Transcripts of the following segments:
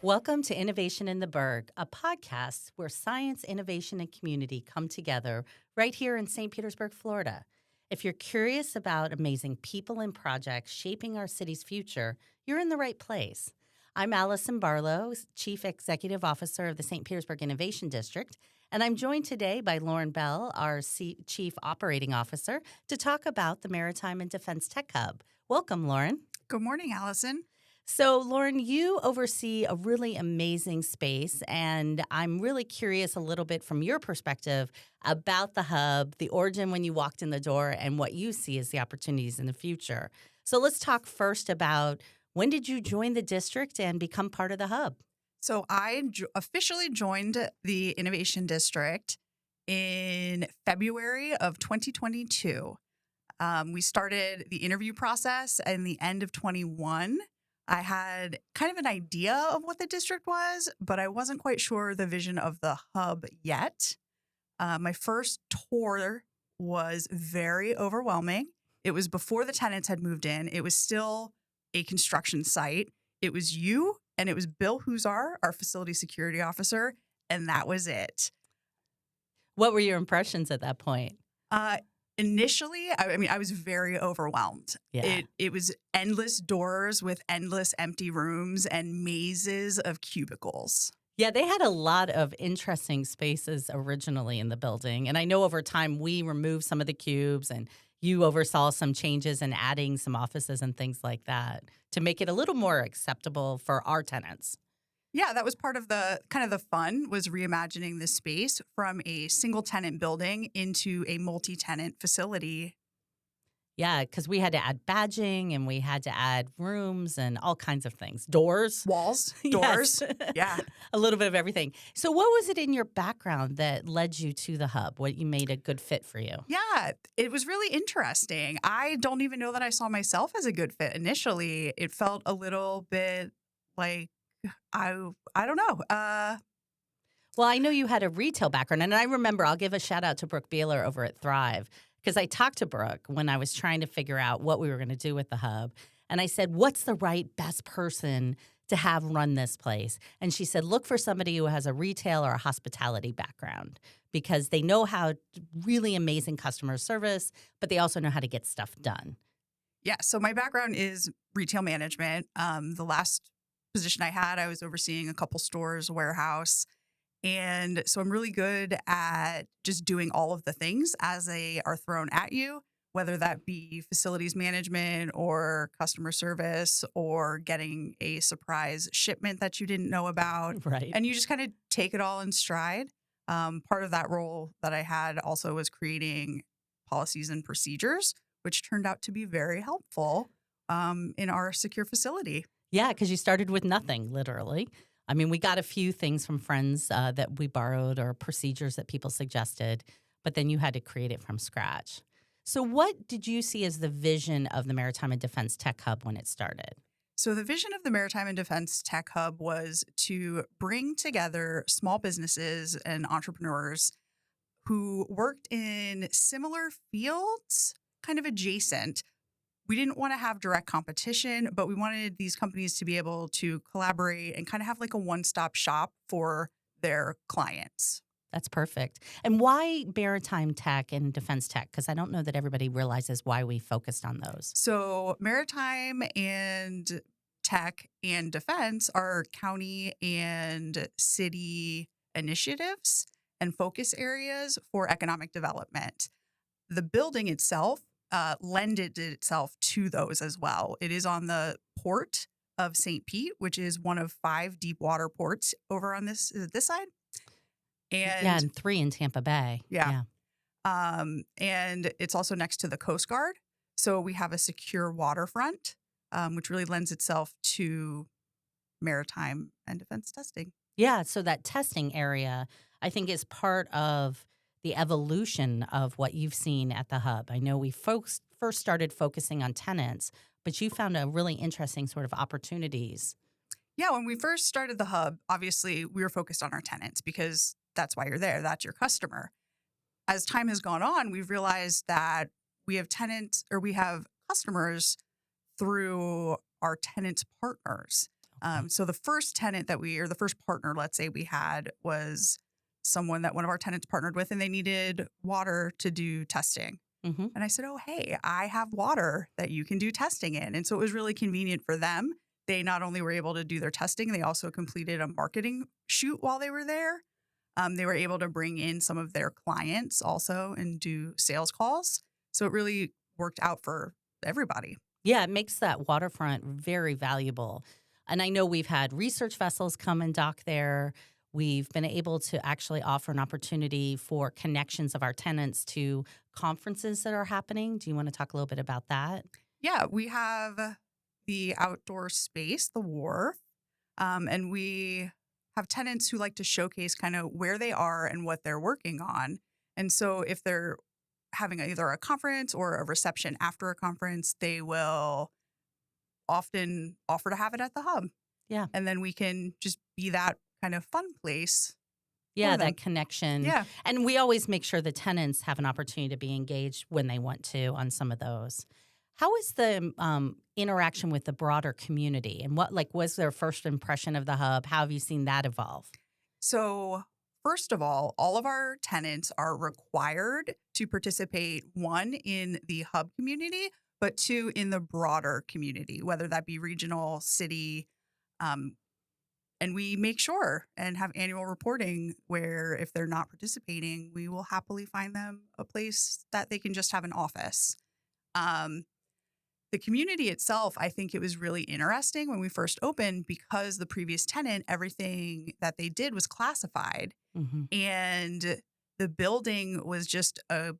Welcome to Innovation in the Burg, a podcast where science, innovation, and community come together right here in St. Petersburg, Florida. If you're curious about amazing people and projects shaping our city's future, you're in the right place. I'm Alison Barlow, Chief Executive Officer of the St. Petersburg Innovation District, and I'm joined today by Lauren Bell, our Chief Operating Officer, to talk about the Maritime and Defense Tech Hub. Welcome, Lauren. Good morning, Allison. So, Lauren, you oversee a really amazing space, and I'm really curious a little bit from your perspective about the hub, the origin when you walked in the door, and what you see as the opportunities in the future. So let's talk first about when did you join the district and become part of the hub? So I officially joined the Innovation District in February of 2022. We started the interview process in the end of 21. I had kind of an idea of what the district was, but I wasn't quite sure the vision of the hub yet. My first tour was very overwhelming. It was before the tenants had moved in. It was still a construction site. It was you and it was Bill Huzar, our facility security officer, and that was it. What were your impressions at that point? Initially, I was very overwhelmed. Yeah. It was endless doors with endless empty rooms and mazes of cubicles. Yeah, they had a lot of interesting spaces originally in the building. And I know over time we removed some of the cubes and you oversaw some changes and adding some offices and things like that to make it a little more acceptable for our tenants. Yeah, that was part of the kind of the fun, was reimagining the space from a single tenant building into a multi-tenant facility. Yeah, because we had to add badging and we had to add rooms and all kinds of things. Doors. Walls, doors. Yes. Yeah. A little bit of everything. So what was it in your background that led you to the hub? What you made a good fit for you? Yeah, it was really interesting. I don't even know that I saw myself as a good fit initially. It felt a little bit like, I don't know. Well, I know you had a retail background, and I remember, I'll give a shout out to Brooke Beeler over at Thrive, because I talked to Brooke when I was trying to figure out what we were going to do with the hub. And I said, what's the right best person to have run this place? And she said, look for somebody who has a retail or a hospitality background, because they know how really amazing customer service, but they also know how to get stuff done. Yeah, so my background is retail management. The last position I had, I was overseeing a couple stores, warehouse. And so I'm really good at just doing all of the things as they are thrown at you, whether that be facilities management or customer service or getting a surprise shipment that you didn't know about. Right. And you just kind of take it all in stride. Part of that role that I had also was creating policies and procedures, which turned out to be very helpful in our secure facility. Yeah, because you started with nothing, literally. I mean, we got a few things from friends that we borrowed or procedures that people suggested, but then you had to create it from scratch. So what did you see as the vision of the Maritime and Defense Tech Hub when it started? So the vision of the Maritime and Defense Tech Hub was to bring together small businesses and entrepreneurs who worked in similar fields, kind of adjacent. We didn't want to have direct competition, but we wanted these companies to be able to collaborate and kind of have like a one-stop shop for their clients. That's perfect. And why maritime tech and defense tech? Because I don't know that everybody realizes why we focused on those. So maritime and tech and defense are county and city initiatives and focus areas for economic development. The building itself lended itself to those as well. It is on the port of St. Pete, which is one of 5 deep water ports over on this side. And 3 in Tampa Bay. Yeah. And it's also next to the Coast Guard. So we have a secure waterfront, which really lends itself to maritime and defense testing. Yeah, so that testing area, I think, is part of the evolution of what you've seen at the hub. I know we first started focusing on tenants, but you found a really interesting sort of opportunities. Yeah, when we first started the hub, obviously we were focused on our tenants because that's why you're there. That's your customer. As time has gone on, we've realized that we have tenants or we have customers through our tenants' partners. So the first tenant the first partner, let's say we had, was someone that one of our tenants partnered with, and they needed water to do testing. Mm-hmm. And I said, oh, hey, I have water that you can do testing in. And so it was really convenient for them. They not only were able to do their testing, they also completed a marketing shoot while they were there. They were able to bring in some of their clients also and do sales calls. So it really worked out for everybody. Yeah, it makes that waterfront very valuable. And I know we've had research vessels come and dock there. We've been able to actually offer an opportunity for connections of our tenants to conferences that are happening. Do you want to talk a little bit about that? Yeah, we have the outdoor space, the wharf, and we have tenants who like to showcase kind of where they are and what they're working on. And so if they're having either a conference or a reception after a conference, they will often offer to have it at the hub. Yeah. And then we can just be that kind of fun place. Yeah, for them. that connection. Yeah. And we always make sure the tenants have an opportunity to be engaged when they want to on some of those. How is the interaction with the broader community? And what was their first impression of the hub? How have you seen that evolve? So, first of all of our tenants are required to participate, one, in the hub community, but two, in the broader community, whether that be regional, city. And we make sure and have annual reporting where if they're not participating, we will happily find them a place that they can just have an office. The community itself, I think it was really interesting when we first opened because the previous tenant, everything that they did was classified. Mm-hmm. And the building was just a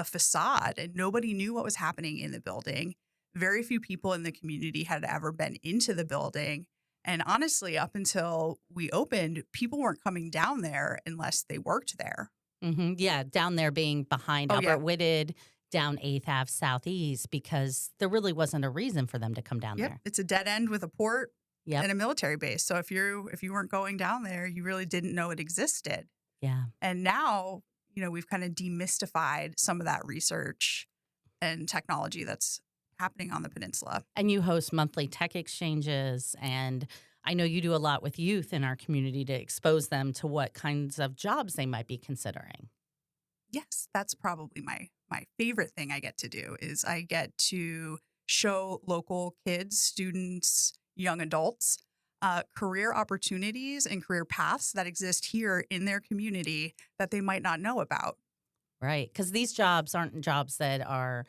facade and nobody knew what was happening in the building. Very few people in the community had ever been into the building. And honestly, up until we opened, people weren't coming down there unless they worked there. Mm-hmm. Yeah, down there being behind Albert Whitted, down 8th Ave Southeast, because there really wasn't a reason for them to come down there. It's a dead end with a port Yep. and a military base. So if you weren't going down there, you really didn't know it existed. Yeah. And now, we've kind of demystified some of that research and technology that's happening on the peninsula. And you host monthly tech exchanges, and I know you do a lot with youth in our community to expose them to what kinds of jobs they might be considering. Yes, that's probably my favorite thing I get to do is I get to show local kids, students, young adults, career opportunities and career paths that exist here in their community that they might not know about. Right, because these jobs aren't jobs that are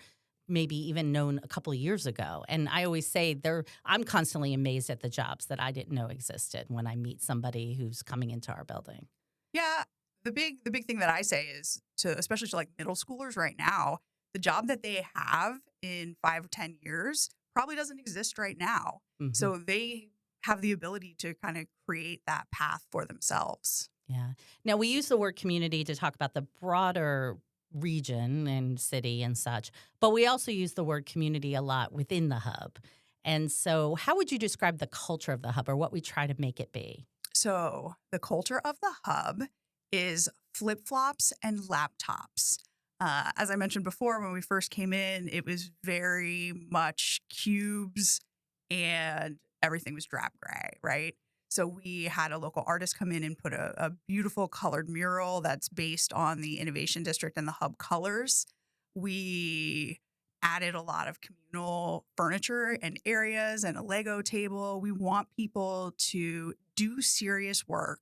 maybe even known a couple of years ago. And I always say I'm constantly amazed at the jobs that I didn't know existed when I meet somebody who's coming into our building. Yeah. The big thing that I say is especially to like middle schoolers right now, the job that they have in 5 or 10 years probably doesn't exist right now. Mm-hmm. So they have the ability to kind of create that path for themselves. Yeah. Now, we use the word community to talk about the broader region and city and such, but we also use the word community a lot within the hub. And so how would you describe the culture of the hub or what we try to make it be? So the culture of the hub is flip-flops and laptops. As I mentioned before, when we first came in, it was very much cubes and everything was drab gray, right? So we had a local artist come in and put a beautiful colored mural that's based on the Innovation District and the hub colors. We added a lot of communal furniture and areas and a Lego table. We want people to do serious work,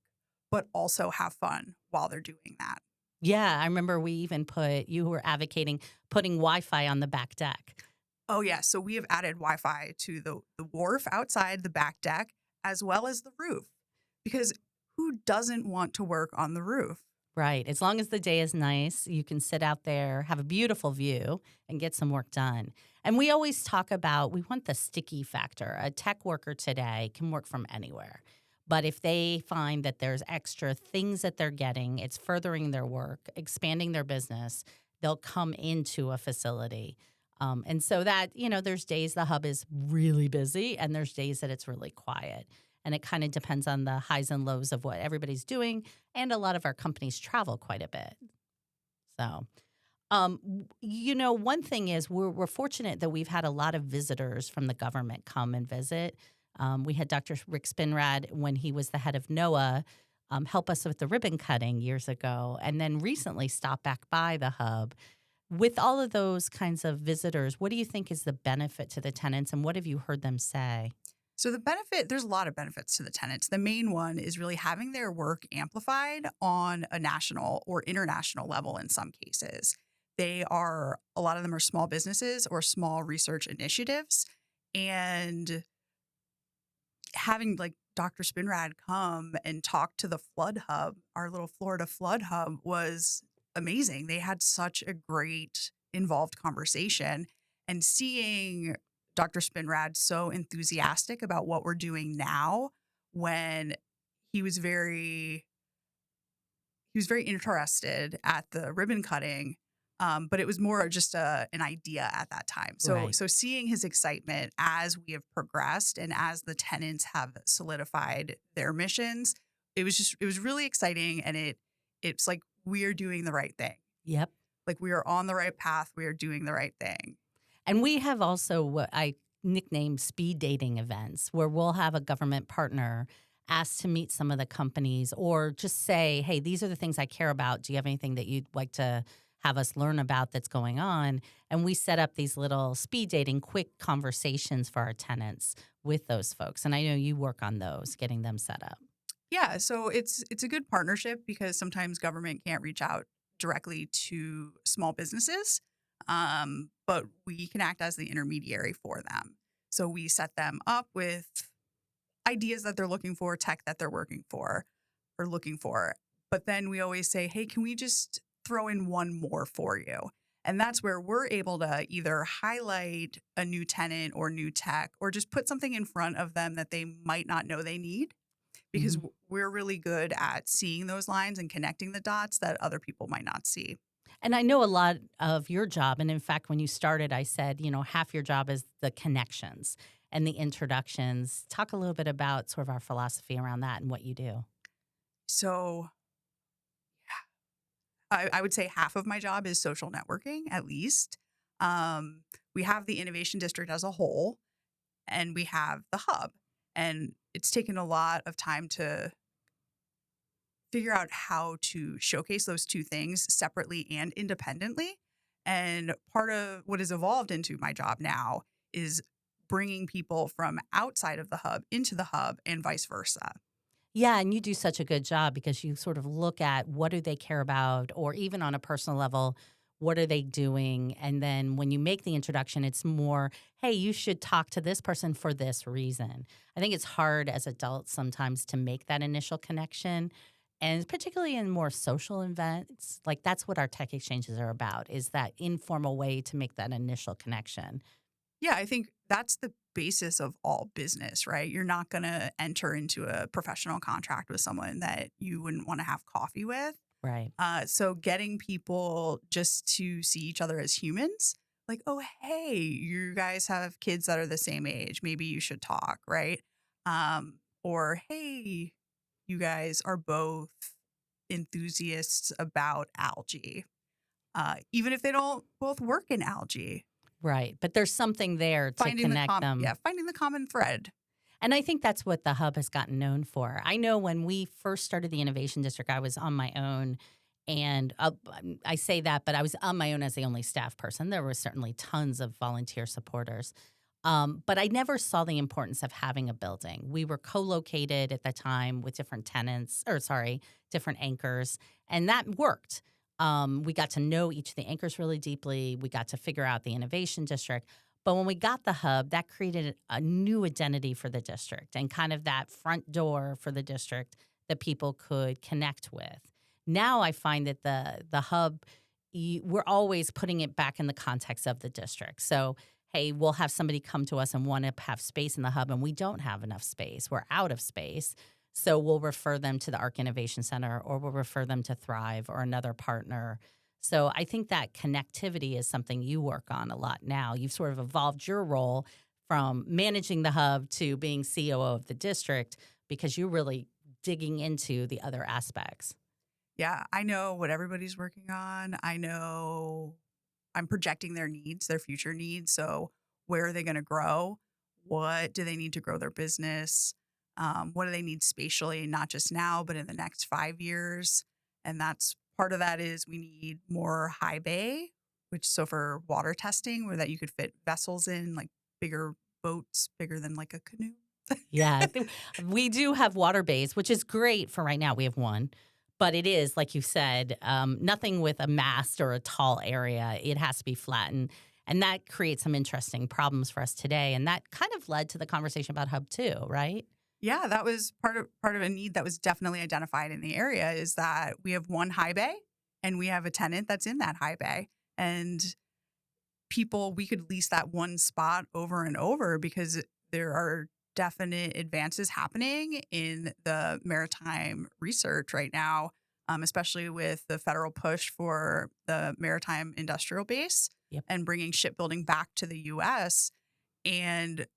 but also have fun while they're doing that. Yeah, I remember you were advocating putting Wi-Fi on the back deck. Oh, yeah. So we have added Wi-Fi to the wharf outside the back deck, as well as the roof, because who doesn't want to work on the roof? Right. As long as the day is nice, you can sit out there, have a beautiful view, and get some work done. And we always talk about we want the sticky factor. A tech worker today can work from anywhere. But if they find that there's extra things that they're getting, it's furthering their work, expanding their business, they'll come into a facility. And so that, there's days the hub is really busy and there's days that it's really quiet. And it kind of depends on the highs and lows of what everybody's doing. And a lot of our companies travel quite a bit. So, one thing is we're fortunate that we've had a lot of visitors from the government come and visit. We had Dr. Rick Spinrad when he was the head of NOAA help us with the ribbon cutting years ago, and then recently stopped back by the hub. With all of those kinds of visitors, what do you think is the benefit to the tenants, and what have you heard them say? So there's a lot of benefits to the tenants. The main one is really having their work amplified on a national or international level in some cases. A lot of them are small businesses or small research initiatives. And having like Dr. Spinrad come and talk to the flood hub, our little Florida flood hub, was amazing. They had such a great involved conversation, and seeing Dr. Spinrad so enthusiastic about what we're doing now, when he was very interested at the ribbon cutting, but it was more just an idea at that time. Right. So seeing his excitement as we have progressed and as the tenants have solidified their missions, it was really exciting, and it's like we are doing the right thing. Yep. Like we are on the right path. We are doing the right thing. And we have also what I nickname speed dating events, where we'll have a government partner ask to meet some of the companies or just say, hey, these are the things I care about. Do you have anything that you'd like to have us learn about that's going on? And we set up these little speed dating, quick conversations for our tenants with those folks. And I know you work on those, getting them set up. Yeah, so it's a good partnership because sometimes government can't reach out directly to small businesses, but we can act as the intermediary for them. So we set them up with ideas that they're looking for, tech that they're working for or looking for. But then we always say, hey, can we just throw in one more for you? And that's where we're able to either highlight a new tenant or new tech or just put something in front of them that they might not know they need, because we're really good at seeing those lines and connecting the dots that other people might not see. And I know a lot of your job, and in fact, when you started, I said, half your job is the connections and the introductions. Talk a little bit about sort of our philosophy around that and what you do. So I would say half of my job is social networking, at least. We have the innovation district as a whole, and we have the hub. And it's taken a lot of time to figure out how to showcase those two things separately and independently. And part of what has evolved into my job now is bringing people from outside of the hub into the hub and vice versa. Yeah, and you do such a good job because you sort of look at what do they care about, or even on a personal level, what are they doing? And then when you make the introduction, it's more, hey, you should talk to this person for this reason. I think it's hard as adults sometimes to make that initial connection. And particularly in more social events, like that's what our tech exchanges are about, is that informal way to make that initial connection. Yeah, I think that's the basis of all business, right? You're not going to enter into a professional contract with someone that you wouldn't want to have coffee with. Right. So getting people just to see each other as humans, like, oh, hey, you guys have kids that are the same age. Maybe you should talk, right? Or, hey, you guys are both enthusiasts about algae, even if they don't both work in algae. Right. But there's something there to connect them. Yeah, finding the common thread. And I think that's what the hub has gotten known for. I know when we first started the Innovation District, I was on my own. And I say that, but I was on my own as the only staff person. There were certainly tons of volunteer supporters. But I never saw the importance of having a building. We were co-located at the time with different different anchors, and that worked. We got to know each of the anchors really deeply. We got to figure out the Innovation District. But when we got the hub, that created a new identity for the district and kind of that front door for the district that people could connect with. Now I find that the hub, we're always putting it back in the context of the district. So, hey, we'll have somebody come to us and want to have space in the hub, and we don't have enough space. We're out of space. So we'll refer them to the ARC Innovation Center, or we'll refer them to Thrive or another partner. So I think that connectivity is something you work on a lot now. You've sort of evolved your role from managing the hub to being COO of the district because you're really digging into the other aspects. Yeah, I know what everybody's working on. I know I'm projecting their needs, their future needs. So where are they going to grow? what do they need to grow their business? What do they need spatially, not just now, but in the next 5 years? And that's part of that is we need more high bay, which so for water testing, where that you could fit vessels in, like bigger boats, bigger than like a canoe. Yeah, we do have water bays, which is great for right now. We have one, but it is, like you said, nothing with a mast or a tall area. It has to be flattened. And that creates some interesting problems for us today. And that kind of led to the conversation about Hub 2, right? Yeah, that was part of a need that was definitely identified in the area is that we have one high bay and we have a tenant that's in that high bay. And we could lease that one spot over and over because there are definite advances happening in the maritime research right now, especially with the federal push for the maritime industrial base Yep. and bringing shipbuilding back to the U.S. And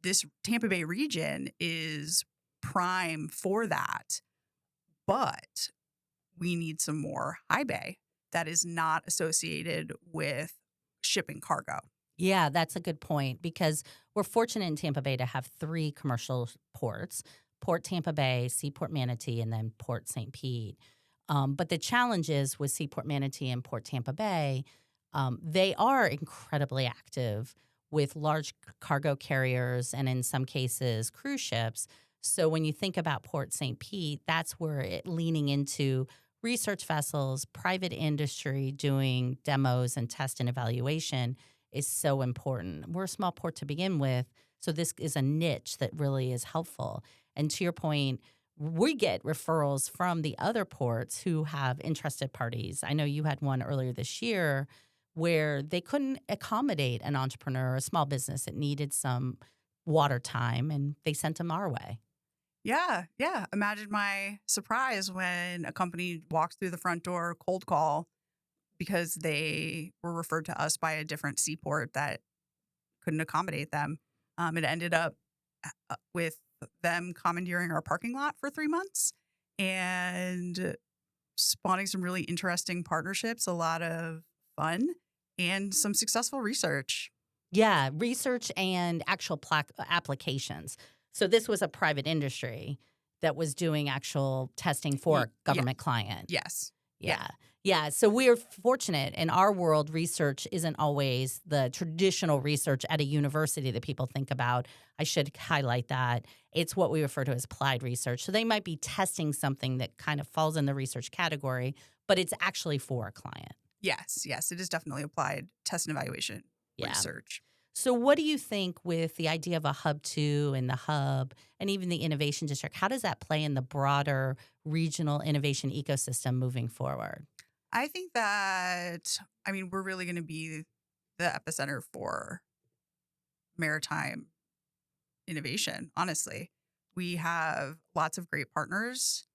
this Tampa Bay region is prime for that. But we need some more high bay that is not associated with shipping cargo. Yeah, that's a good point because we're fortunate in Tampa Bay to have 3 commercial ports: Port Tampa Bay, Seaport Manatee, and then Port St. Pete. But the challenge is with Seaport Manatee and Port Tampa Bay, they are incredibly active with large cargo carriers and in some cases cruise ships. So when you think about Port St. Pete, that's where leaning into research vessels, private industry doing demos and test and evaluation is so important. We're a small port to begin with, so this is a niche that really is helpful. And to your point, we get referrals from the other ports who have interested parties. I know you had one earlier this year where they couldn't accommodate an entrepreneur, a small business that needed some water time, and they sent them our way. Yeah, yeah. Imagine my surprise when a company walks through the front door, cold call, because they were referred to us by a different seaport that couldn't accommodate them. It ended up with them commandeering our parking lot for 3 months and spawning some really interesting partnerships, a lot of fun, and some successful research. Yeah, research and actual applications. So this was a private industry that was doing actual testing for a government client. Yes. Yeah. Yeah. So we're fortunate in our world. Research isn't always the traditional research at a university that people think about. I should highlight that. It's what we refer to as applied research. So they might be testing something that kind of falls in the research category, but it's actually for a client. Yes. Yes. It is definitely applied test and evaluation research. So what do you think with the idea of a Hub 2 and the Hub and even the Innovation District? How does that play in the broader regional innovation ecosystem moving forward? I think that, we're really going to be the epicenter for maritime innovation, honestly. We have lots of great partners,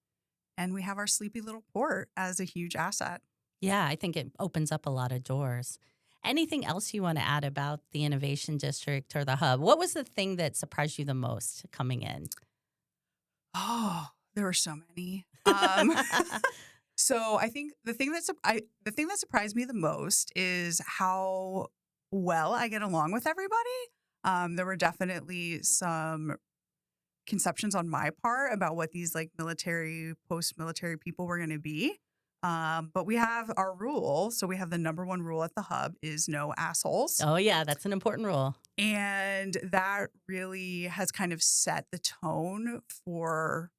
and we have our sleepy little port as a huge asset. Yeah, I think it opens up a lot of doors. Anything else you want to add about the Innovation District or the Hub? What was the thing that surprised you the most coming in? Oh, there were so many. So I think the thing that surprised me the most is how well I get along with everybody. There were definitely some conceptions on my part about what these like military, post-military people were going to be. But we have our rule. So we have the number 1 rule at the Hub is no assholes. Oh, yeah, that's an important rule. And that really has kind of set the tone for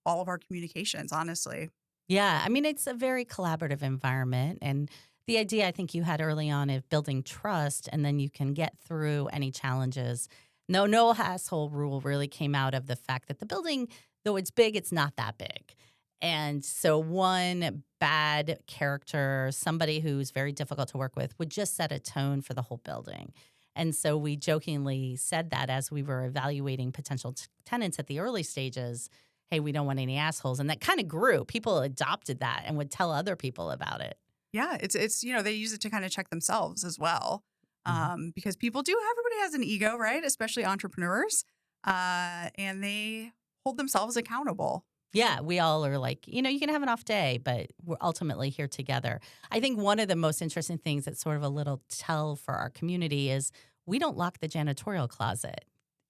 all of our communications, honestly. Yeah, it's a very collaborative environment. And the idea I think you had early on of building trust and then you can get through any challenges. No hassle rule really came out of the fact that the building, though it's big, it's not that big. And so one bad character, somebody who's very difficult to work with, would just set a tone for the whole building. And so we jokingly said that as we were evaluating potential tenants at the early stages, hey, we don't want any assholes. And that kind of grew. People adopted that and would tell other people about it. Yeah, it's they use it to kind of check themselves as well. Because everybody has an ego, right? Especially entrepreneurs. And they hold themselves accountable. Yeah, we all are like, you can have an off day, but we're ultimately here together. I think one of the most interesting things that's sort of a little tell for our community is we don't lock the janitorial closet.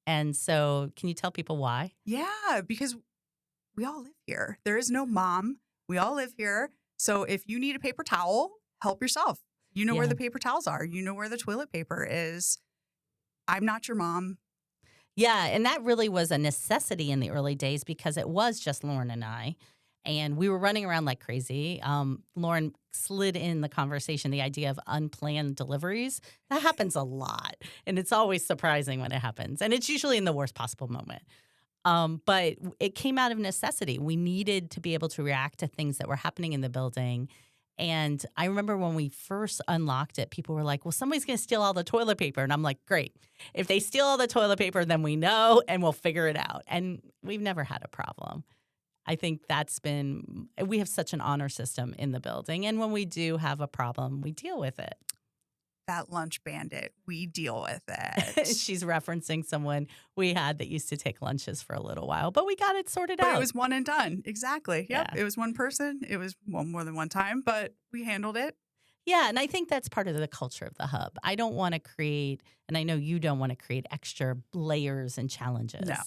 And so can you tell people why? Yeah, because we all live here. There is no mom. We all live here. So if you need a paper towel, help yourself. You know where Yeah. the paper towels are. You know where the toilet paper is. I'm not your mom. Yeah, and that really was a necessity in the early days because it was just Lauren and I, and we were running around like crazy. Lauren slid in the conversation the idea of unplanned deliveries. That happens a lot, and it's always surprising when it happens, and it's usually in the worst possible moment. But it came out of necessity. We needed to be able to react to things that were happening in the building. And I remember when we first unlocked it, people were like, well, somebody's going to steal all the toilet paper. And I'm like, great. If they steal all the toilet paper, then we know and we'll figure it out. And we've never had a problem. I think we have such an honor system in the building. And when we do have a problem, we deal with it. That lunch bandit, we deal with it. She's referencing someone we had that used to take lunches for a little while, but we got it sorted out. But it was one and done. Exactly. Yep. Yeah. It was one person. It was more than one time, but we handled it. Yeah, and I think that's part of the culture of the hub. I don't want to create, and I know you don't want to create extra layers and challenges. No.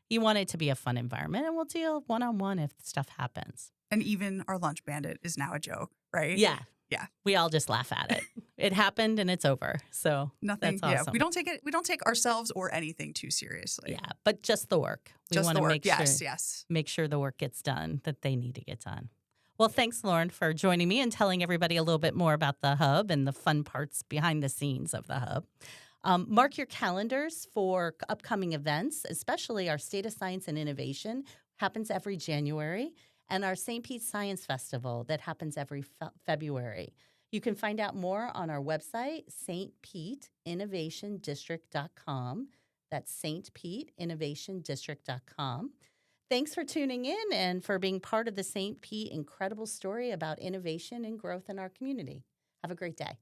You want it to be a fun environment, and we'll deal one-on-one if stuff happens. And even our lunch bandit is now a joke, right? Yeah. Yeah. We all just laugh at it. It happened and it's over. So Nothing. that's awesome. Yeah. We don't take ourselves or anything too seriously. Yeah, but just the work. We Just want the to work. make Yes. sure, Yes. make sure the work gets done that they need to get done. Well, thanks, Lauren, for joining me and telling everybody a little bit more about the hub and the fun parts behind the scenes of the hub. Mark your calendars for upcoming events, especially our State of Science and Innovation happens every January, and our St. Pete Science Festival that happens every February. You can find out more on our website, stpeteinnovationdistrict.com. That's stpeteinnovationdistrict.com. Thanks for tuning in and for being part of the St. Pete incredible story about innovation and growth in our community. Have a great day.